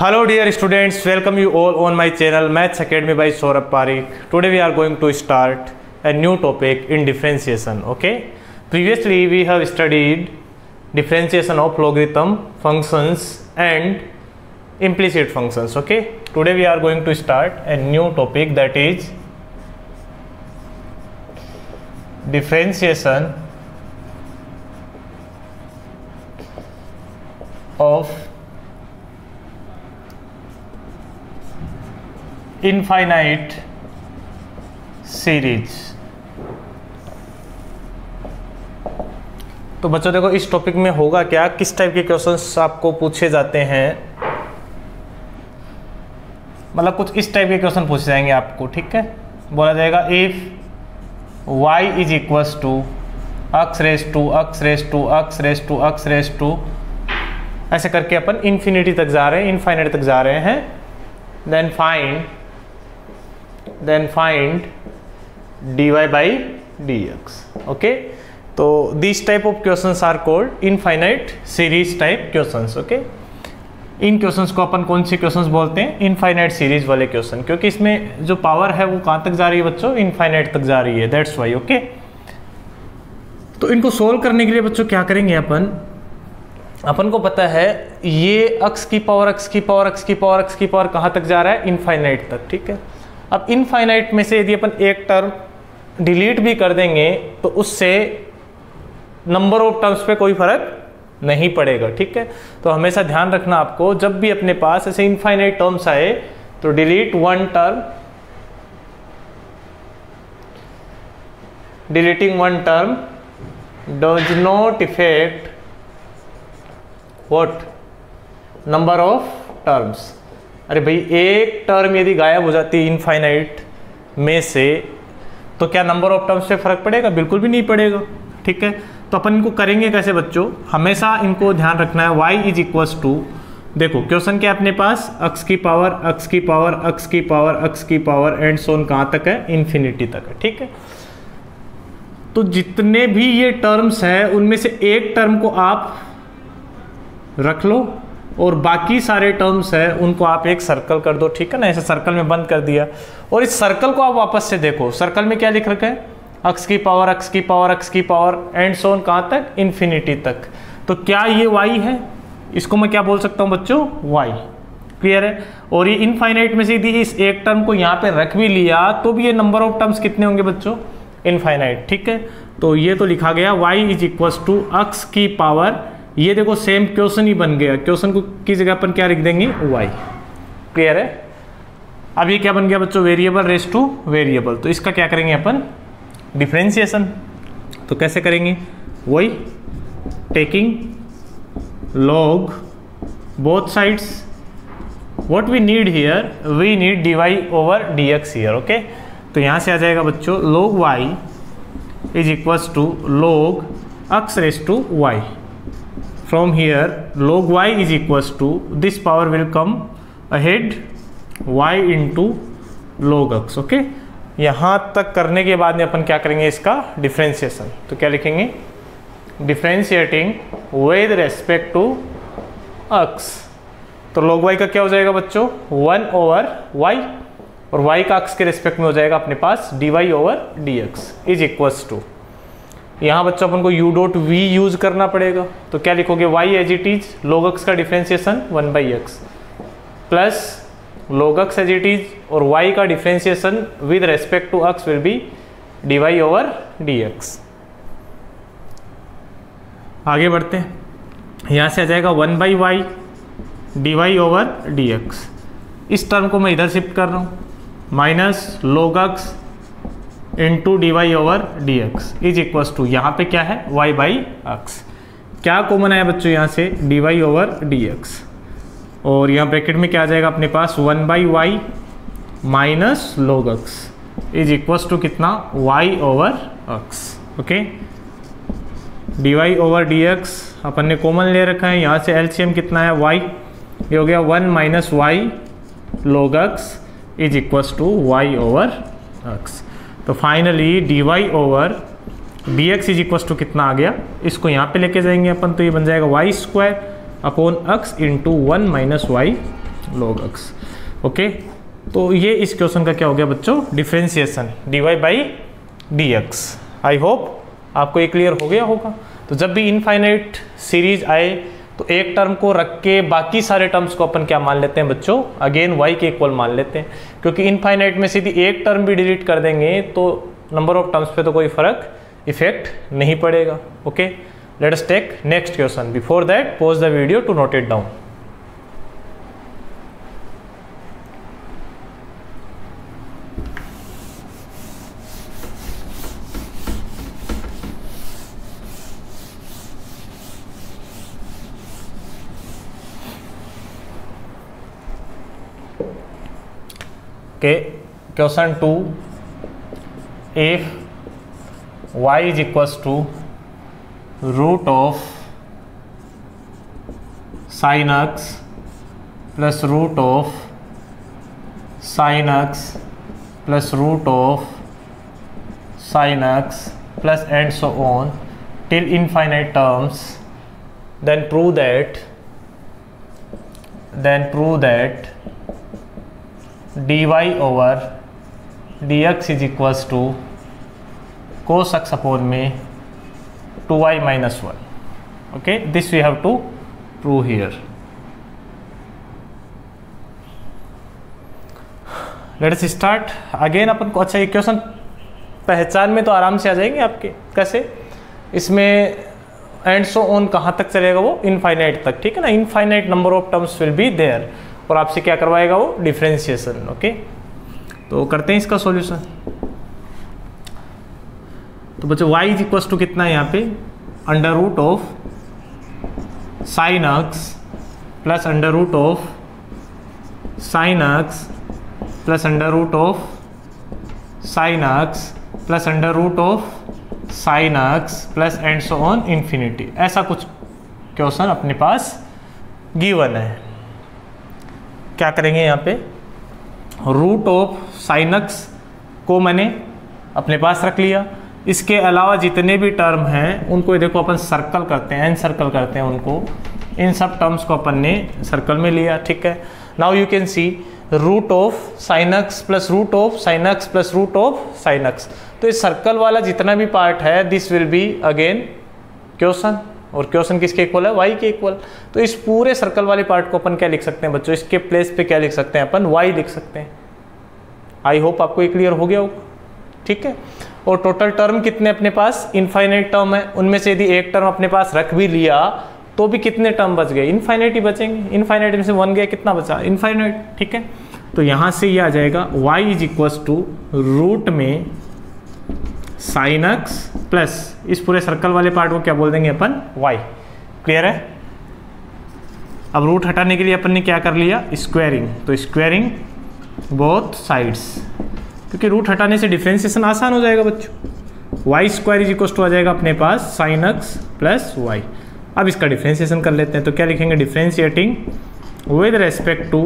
Hello dear students, welcome you all on my channel Maths Academy by Saurabh Parikh. Today we are going to start a new topic in differentiation. Okay, previously we have studied differentiation of logarithm functions and implicit functions. Okay, today we are going to start a new topic, that is differentiation of infinite series. तो बच्चों देखो, इस topic में होगा क्या, किस type के questions आपको पूछे जाते हैं, मतलब कुछ इस टाइप के क्वेश्चन पूछे जाएंगे आपको। ठीक है, बोला जाएगा if y is equals to x raise to x raise to x raise to x raise to, ऐसे करके अपन इन्फिनिटी तक जा रहे हैं, इनफाइनाइट तक जा रहे हैं। then find dy by dx. okay, तो these type of questions are called infinite series type questions. okay, in questions को अपन कौन से क्वेश्चंस बोलते हैं, इनफाइनाइट सीरीज वाले क्वेश्चन, क्योंकि इसमें जो पावर है वो कहाँ तक जा रही है बच्चों, इनफाइनाइट तक जा रही है, दैट्स वाई। ओके, तो इनको सोल्व करने के लिए बच्चों क्या करेंगे, अपन को पता है ये x की पावर x की पावर x की पावर x की पावर कहाँ तक जा रहा है, इनफाइनाइट तक। ठीक है, अब इनफाइनाइट में से यदि अपन एक टर्म डिलीट भी कर देंगे तो उससे नंबर ऑफ टर्म्स पे कोई फर्क नहीं पड़ेगा। ठीक है, तो हमेशा ध्यान रखना आपको, जब भी अपने पास ऐसे इनफाइनाइट टर्म्स आए तो delete one term, deleting one term does not effect what, number of terms. अरे भाई, एक टर्म यदि गायब हो जाती है इनफाइनाइट में से तो क्या नंबर ऑफ टर्म्स पे फर्क पड़ेगा? बिल्कुल भी नहीं पड़ेगा। ठीक है, तो अपन इनको करेंगे कैसे बच्चों, हमेशा इनको ध्यान रखना है। y इज इक्वल्स टू, देखो क्वेश्चन क्या अपने पास, x की पावर x की पावर x की पावर x की पावर एंड सोन कहाँ तक है, इन्फिनिटी तक है। ठीक है, तो जितने भी ये टर्म्स हैं उनमें से एक टर्म को आप रख लो और बाकी सारे टर्म्स हैं उनको आप एक सर्कल कर दो। ठीक है ना, ऐसे सर्कल में बंद कर दिया, और इस सर्कल को आप वापस से देखो, सर्कल में क्या लिख रखा है, x की पावर x की पावर x की पावर एंड सोन कहाँ तक, इन्फिनिटी तक। तो क्या ये y है, इसको मैं क्या बोल सकता हूँ बच्चों, y। क्लियर है, और ये इनफाइनाइट में से यदि इस एक टर्म को यहाँ पे रख भी लिया तो भी ये नंबर ऑफ टर्म्स कितने होंगे बच्चों, इनफाइनाइट। ठीक है, तो ये तो लिखा गया y is equals to x की पावर, ये देखो सेम क्वेश्चन ही बन गया, क्वेश्चन को की जगह अपन क्या लिख देंगे, y। क्लियर है, अब ये क्या बन गया बच्चों, वेरिएबल रेज टू वेरिएबल। तो इसका क्या करेंगे अपन, डिफरेंशिएशन। तो कैसे करेंगे, वही taking log both sides, what we need here, we need dy over dx here. Okay, तो यहां से आ जाएगा बच्चों log y is equals to log x raise to y। From here log y is equals to, this power will come ahead, y into log x. Okay, यहाँ तक करने के बाद में अपन क्या करेंगे, इसका डिफरेंशिएशन। तो क्या लिखेंगे, differentiating with respect to x। तो log y का क्या हो जाएगा बच्चों, 1 ओवर y, और y का x के रेस्पेक्ट में हो जाएगा अपने पास dy over dx is equals to, यहाँ बच्चों अपन को u डॉट v यूज करना पड़ेगा। तो क्या लिखोगे, y as it is log x का differentiation 1/x plus log x as it is, और y का differentiation with respect to x will be dy over dx। आगे बढ़ते हैं, यहाँ से आ जाएगा 1/y dy ओवर dx। इस टर्म को मैं इधर शिफ्ट कर रहा हूँ, minus log x into D Y over D X is equals to, यहाँ पे क्या है, y बाई एक्स। क्या कॉमन आया बच्चों यहाँ से, D Y over D X, और यहाँ ब्रैकेट में क्या आ जाएगा अपने पास, 1/y minus log x is equals to कितना, y over x। Okay, D Y over D x upon ने कॉमन ले रखा है, यहाँ से एलसीएम कितना है, y, ये हो गया 1 minus y log x is equals to y over x। तो finally dy over dx is equal to कितना आ गया, इसको यहाँ पे लेके जाएंगे अपन, तो ये बन जाएगा y square upon x into 1 minus y log x। Okay, तो ये इस क्वेश्चन का क्या हो गया बच्चों, differentiation dy by dx। I hope आपको ये क्लियर हो गया होगा। तो जब भी इनफाइनाइट सीरीज आए तो एक टर्म को रख के बाकी सारे टर्म्स को अपन क्या मान लेते हैं बच्चों, अगेन y के इक्वल मान लेते हैं, क्योंकि इनफाइनाइट में सीधी एक टर्म भी डिलीट कर देंगे तो नंबर ऑफ टर्म्स पे तो कोई फर्क इफेक्ट नहीं पड़ेगा। Okay, let us take next question. Before that pause the video to note it down. Okay, question 2, if y is equals to root of sin x plus root of sin x plus root of sin x plus and so on till infinite terms, then prove that dy over dx is equals to cos x upon में 2y minus 1. Okay, this we have to prove here. Let us start again। अपन को अच्छा ये question पहचान में तो आराम से आ जाएंगे आपके, कैसे, इसमें एंड सो ऑन कहाँ तक चलेगा, वो इनफाइनाइट तक, ठीक है ना। Infinite number of terms will be there, और आपसे क्या करवाएगा वो, डिफरेंशिएशन। ओके, तो करते हैं इसका सॉल्यूशन। तो बच्चों y इज इक्वल टू कितना है यहाँ पे, under root of sine x plus under root of sine x plus under root of sine x plus under root of sine x plus and so on infinity. ऐसा कुछ question अपने पास given है। क्या करेंगे यहाँ पे, रूट ऑफ साइन एक्स को मैंने अपने पास रख लिया, इसके अलावा जितने भी टर्म हैं उनको देखो अपन सर्कल करते हैं, एन सर्कल करते हैं उनको, इन सब टर्म्स को अपन ने सर्कल में लिया, ठीक है। Now you can see root of sine x plus root of sine x plus root of sine x, तो इस सर्कल वाला जितना भी पार्ट है this will be again question, और क्वेश्चन किसके इक्वल है, y के इक्वल। तो इस पूरे सर्कल वाले पार्ट को अपन क्या लिख सकते हैं बच्चों, इसके प्लेस पे क्या लिख सकते हैं अपन, y लिख सकते हैं। आई होप आपको ये क्लियर हो गया होगा, ठीक है। और टोटल टर्म कितने अपने पास, इनफाइनाइट टर्म है, उनमें से यदि एक टर्म अपने पास रख भी लिया तो भी कितने टर्म बच गए, इनफाइनाइट ही बचेंगे। इनफाइनाइट में से 1 गया, कितना बचा, इनफाइनाइट, ठीक है। तो यहाँ से ये आ जाएगा y is equals to root में साइन एक्स प्लस इस पूरे सर्कल वाले पार्ट को क्या बोल देंगे अपन, y। क्लियर है। अब रूट हटाने के लिए अपन ने क्या कर लिया, स्क्वायरिंग, तो स्क्वायरिंग बोथ साइड्स, क्योंकि रूट हटाने से डिफरेंशिएशन आसान हो जाएगा बच्चों। y square is equal to आ जाएगा अपने पास साइन एक्स प्लस y। अब इसका डिफरेंशिएशन कर लेते हैं, तो क्या लिखेंगे, differentiating with respect to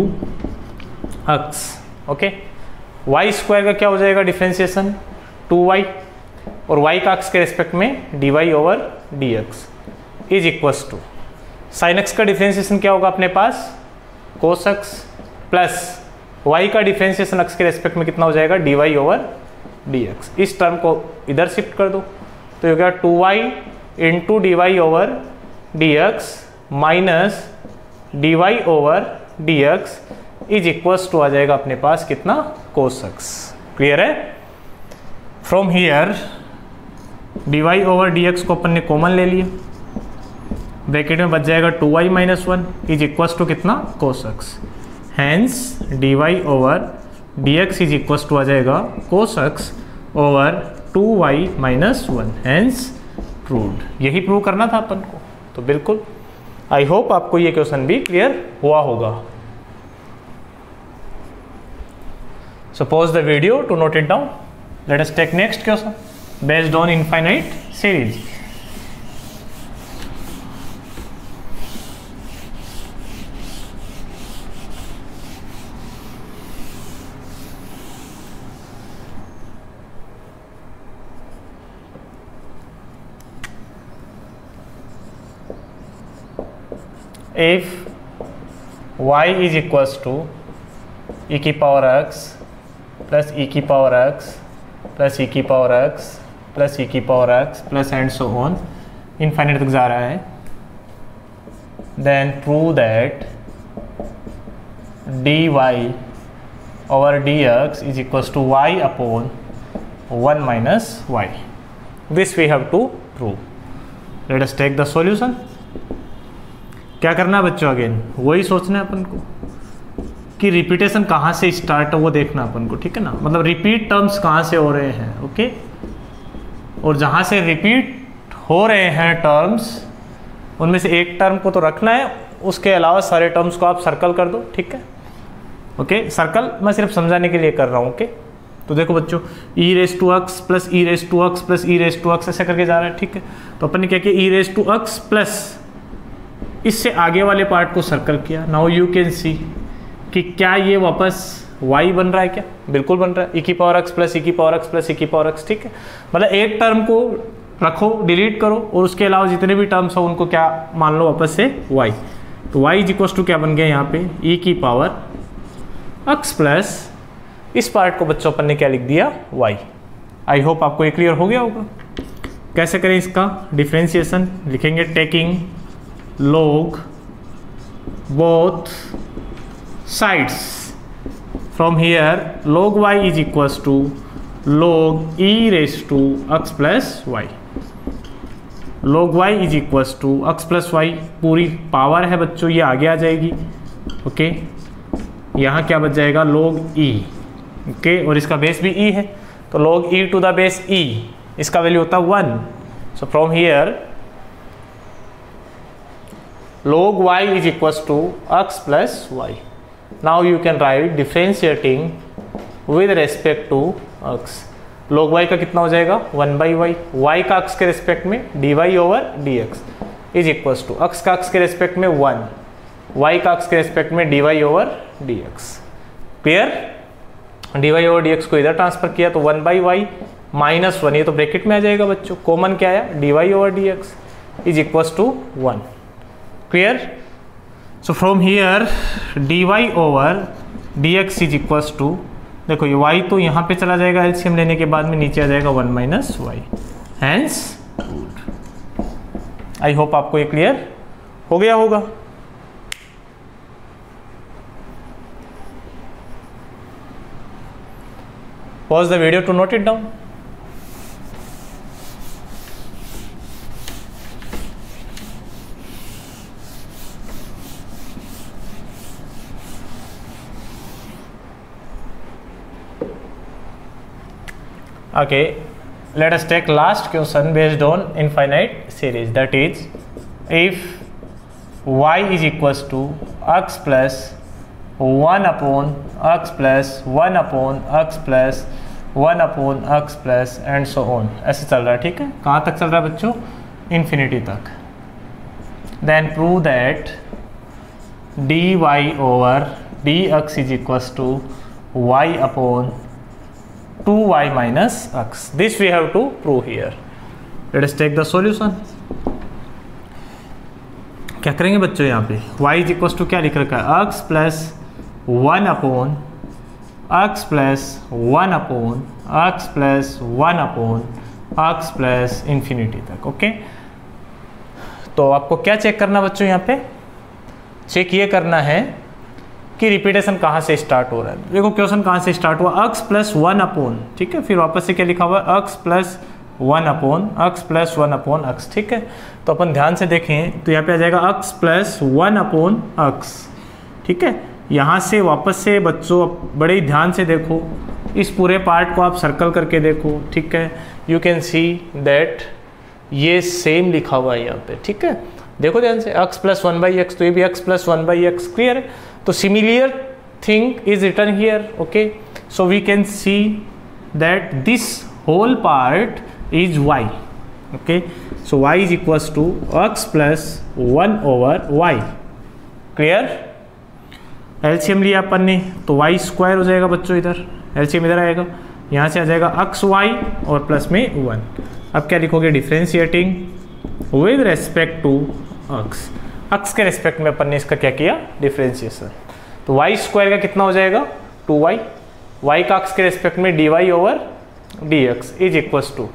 x। Okay, y square का क्या हो जाएगा डिफरेंशिएशन, 2y, और y का x के रेस्पेक्ट में dy over dx is equals to sine x का डिफरेंशिएशन क्या होगा अपने पास, cos x, प्लस y का डिफरेंशिएशन x के रेस्पेक्ट में कितना हो जाएगा, dy ओवर dx। इस टर्म को इधर शिफ्ट कर दो तो ये हो गया 2y into D Y over dx minus dy over dx is equals to आ जाएगा अपने पास कितना, cos x। क्लियर है। From here dy over dx को अपन ने कॉमन ले लिया, ब्रैकेट में बच जाएगा 2y minus 1 is equals to कितना, cos x। Hence dy over dx is equals to आ जाएगा cos x over 2y minus 1। Hence proved. यही प्रूव करना था अपन को, तो बिल्कुल आई होप आपको ये क्वेश्चन भी क्लियर हुआ होगा। So pause the video to note it down. Let us take next question based on infinite series. If y is equals to e की पावर x प्लस ई की power x plus e की power x plus e की power x plus and so on infinite तक जा रहा है। Then prove that dy over dx is equals to y upon 1 minus y. This we have to prove. Let us take the solution. क्या करना है बच्चों? Again वही सोचना है अपन को कि रिपीटेशन कहाँ से स्टार्ट है वो देखना अपन को, ठीक है ना। मतलब रिपीट टर्म्स कहाँ से हो रहे हैं, ओके। और जहाँ से रिपीट हो रहे हैं टर्म्स उनमें से एक टर्म को तो रखना है, उसके अलावा सारे टर्म्स को आप सर्कल कर दो, ठीक है। ओके सर्कल मैं सिर्फ समझाने के लिए कर रहा हूँ, ओके। तो देखो बच्चों e raise to x plus e raise to x plus e raise to x ऐसे करके जा रहा है, ठीक है। तो अपन ने क्या किया, ई रेस टू एक्स प्लस इससे आगे वाले पार्ट को सर्कल किया। नाउ यू कैन सी कि क्या ये वापस y बन रहा है, क्या बिल्कुल बन रहा है, ई की पावर एक्स प्लस ई की पावर एक्स प्लस ई की पावर एक्स, ठीक है। मतलब एक टर्म को रखो, डिलीट करो और उसके अलावा जितने भी टर्म्स हो उनको क्या मान लो वापस से y। तो y इज इक्वल टू क्या बन गया यहाँ पे, ई की पावर x प्लस इस पार्ट को बच्चों अपन ने क्या लिख दिया, y। आई होप आपको ये क्लियर हो गया होगा। कैसे करें इसका डिफ्रेंसिएशन, लिखेंगे taking log both sides. From here log y is equals to log e raised to x plus y. log y is equals to x plus y पूरी पावर है बच्चों, ये आगे आ जाएगी, ओके। यहाँ क्या बच जाएगा, log e, ओके। और इसका बेस भी e है, तो log e to the base e, इसका वैल्यू होता है 1। सो from here log y is equals to x plus y. Now you can write differentiating with respect to x. log y का कितना हो जाएगा, 1 by y, y का x के respect में dy over dx is equals to x का x के respect में 1, y का x के रिस्पेक्ट में dy over dx। Clear, dy over dx को इधर ट्रांसफर किया तो 1 by y माइनस 1, ये तो ब्रैकेट में आ जाएगा बच्चों, कॉमन क्या आया, dy over dx is equals to 1। Clear, so from here dy over dx is equals to, देखो ये y तो यहाँ पे चला जाएगा एलसीएम लेने के बाद में, नीचे आ जाएगा 1 minus y, hence good. I hope आपको ये क्लियर हो गया होगा। Pause the video to note it down. Okay, let us take last question based on infinite series, that is if y is equals to x plus 1 upon x plus 1 upon x plus 1 upon x plus and so on, ऐसे चल रहा है, ठीक है। कहाँ तक चल रहा है बच्चों, इन्फिनिटी तक। then prove that dy over dx is equals to y upon 2y minus x. This we have to prove here. Let us take the solution. क्या करेंगे बच्चों, यहाँ पे y is equals to क्या लिख रखा है, x plus 1 upon x plus 1 upon x plus 1 upon x plus infinity तक, ओके। तो आपको क्या चेक करना बच्चों, यहाँ पे चेक ये करना है कि रिपीटेशन कहाँ से स्टार्ट हो रहा है। देखो क्वेश्चन कहाँ से स्टार्ट हुआ, x प्लस 1 अपॉन, ठीक है, फिर वापस से क्या लिखा हुआ है, x plus 1 upon x plus 1 upon x, ठीक है। तो अपन ध्यान से देखें तो यहाँ पे आ जाएगा x प्लस 1 अपॉन x, ठीक है। यहाँ से वापस से बच्चों बड़े ही ध्यान से देखो, इस पूरे पार्ट को आप सर्कल करके देखो, ठीक है। यू कैन सी दैट ये सेम लिखा हुआ है यहाँ पे, ठीक है। देखो ध्यान से x प्लस 1 बाई एक्स, तो ये भी x plus 1 by x, clear है। तो similar thing is written here, okay. So we can see that this whole part is y, okay. So y is equals to x plus 1 over y, clear. LCM लिया अपन ने तो y square हो जाएगा बच्चों, इधर एलसीएम इधर आएगा, यहाँ से आ जाएगा x y और प्लस में 1। अब क्या लिखोगे, differentiating with respect to x। X के रिस्पेक्ट में अपन ने इसका क्या किया, डिफरेंशिएशन। तो वाई स्क्वायर का कितना हो जाएगा 2y, y का अक्स के रिस्पेक्ट में dy over dx is equals to,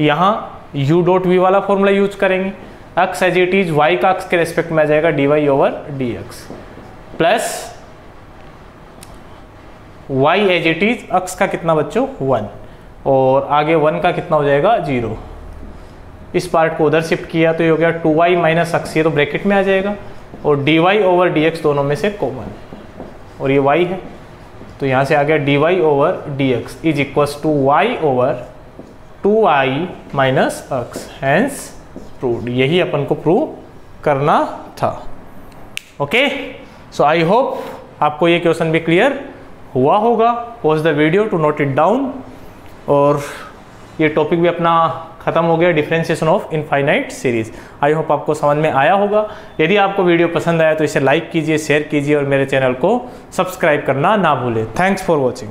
यहाँ u डॉट v वाला फॉर्मूला यूज करेंगे, x as it is y का अक्स के रिस्पेक्ट में आ जाएगा dy over dx plus y as it is x का कितना बच्चों 1 और आगे 1 का कितना हो जाएगा 0। इस पार्ट को उधर शिफ्ट किया तो ये हो गया 2y माइनस अक्स, ये तो ब्रैकेट में आ जाएगा, और dy ओवर dx दोनों में से कॉमन, और ये y है तो यहाँ से आ गया dy over dx is equals to y over 2i minus x, hence proved. यही अपन को प्रूव करना था। ओके, सो आई होप आपको ये क्वेश्चन भी क्लियर हुआ होगा। Pause the video to note it down. और ये टॉपिक भी अपना खत्म हो गया, डिफरेंशिएशन ऑफ इनफाइनाइट सीरीज। आई होप आपको समझ में आया होगा। यदि आपको वीडियो पसंद आया तो इसे लाइक कीजिए, शेयर कीजिए और मेरे चैनल को सब्सक्राइब करना ना भूलें। Thanks for watching.